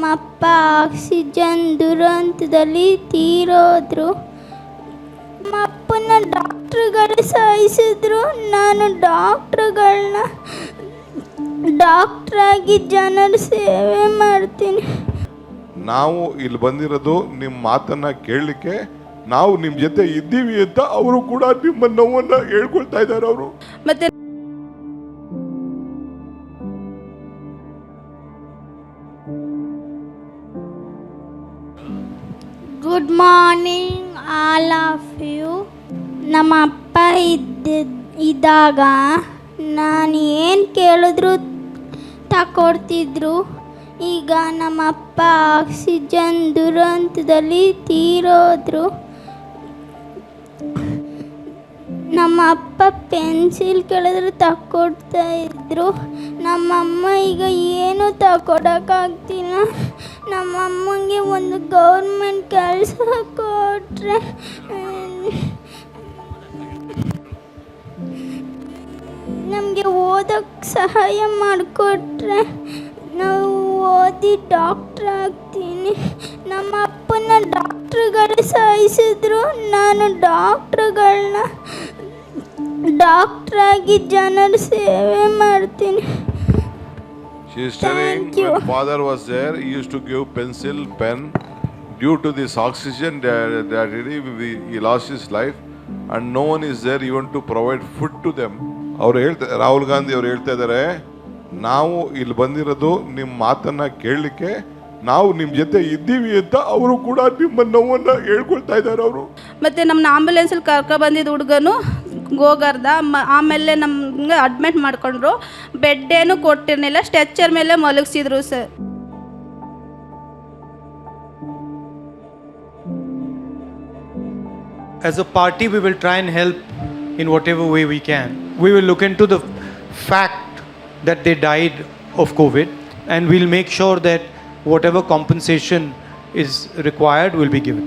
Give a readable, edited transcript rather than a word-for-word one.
ನಮ್ಮಪ್ಪ ಆಕ್ಸಿಜನ್ ದುರಂತದಲ್ಲಿ ತೀರೋದ್ರು. ನಮ್ಮಪ್ಪನ ಡಾಕ್ಟ್ರುಗಳು ಸಾಯಿಸಿದ್ರು. ನಾನು ಡಾಕ್ಟ್ರಾಗಿ ಜನರ ಸೇವೆ ಮಾಡ್ತೀನಿ. ನಾವು ಇಲ್ಲಿ ಬಂದಿರೋದು ನಿಮ್ಮ ಮಾತನ್ನ ಕೇಳಲಿಕ್ಕೆ. ನಾವು ನಿಮ್ಮ ಜೊತೆ ಇದ್ದೀವಿ ಅಂತ ಅವರು ಕೂಡ ನಿಮ್ಮ ನೋವನ್ನ ಹೇಳ್ಕೊಳ್ತಾ ಇದ್ದಾರೆ. ಅವರು ಮತ್ತೆ good morning all of you. ನಮ್ಮ ಅಪ್ಪ ಇದ್ದಾಗ ನಾನು ಏನು ಕೇಳಿದ್ರು ತಕೊಡ್ತಿದ್ರು. ಈಗ ನಮ್ಮಪ್ಪ ಆಕ್ಸಿಜನ್ ದುರಂತದಲ್ಲಿ ತೀರೋದ್ರು. ನಮ್ಮ ಅಪ್ಪ ಪೆನ್ಸಿಲ್ ಕೇಳಿದ್ರು ತಕ್ಕೊಡ್ತಾ ಇದ್ರು. ನಮ್ಮಮ್ಮ ಈಗ ಏನೂ ತಕೊಡೋಕ್ಕಾಗ್ತಿಲ್ಲ. ನಮ್ಮಮ್ಮಂಗೆ ಒಂದು ಗೌರ್ಮೆಂಟ್ ಕೆಲಸ ಕೊಟ್ಟರೆ, ನಮಗೆ ಓದೋಕ್ಕೆ ಸಹಾಯ ಮಾಡಿಕೊಟ್ರೆ ನಾವು ಓದಿ ಡಾಕ್ಟ್ರ್ ಆಗ್ತೀನಿ. ನಮ್ಮ ಅಪ್ಪನ ಡಾಕ್ಟ್ರುಗಳು ಸಾಯಿಸಿದ್ರು. ನಾನು ಡಾಕ್ಟ್ರಾಗಿ ಜನರ ಸೇವೆ ಮಾಡ್ತೀನಿ. She is telling when father was there, he used to give pencil, pen. Due to this oxygen that he lost his life, and no one is there even to provide food to them. ಅವರು ರಾಹುಲ್ ಗಾಂಧಿ ಅವರು ಹೇಳ್ತಾ ಇದ್ದಾರೆ, ನಾವು ಇಲ್ಲಿ ಬಂದಿರೋದು ನಿಮ್ಮ ಮಾತನ್ನ ಕೇಳಲಿಕ್ಕೆ. ನಾವು ನಿಮ್ಮ ಜೊತೆ ಇದ್ದೀವಿ ಅಂತ ಅವರು ಕೂಡ ನಿಮ್ಮ ನೋವನ್ನ ಹೇಳ್ಕೊಳ್ತಾ ಇದ್ದಾರೆ. ಅವರು ಮತ್ತೆ ನಮ್ಮನ್ನ ಆಂಬ್ಯುಲೆನ್ಸಲ್ಲಿ ಕರ್ಕೊ ಬಂದಿದ್ದ ಹುಡುಗನು ಗೋಗರ್ದ. ಆಮೇಲೆ ನಮ್ಗೆ ಅಡ್ಮಿಟ್ ಮಾಡ್ಕೊಂಡ್ರು. ಬೆಡ್ ಏನು ಕೊಟ್ಟಿರಲಿಲ್ಲ, ಸ್ಟ್ರೆಚರ್ ಮೇಲೆ ಮಲಗಿಸಿದ್ರು sir. As a party, we will try and help in whatever way we can. We will look into the fact that they died of COVID, and we'll make sure that whatever compensation is required will be given.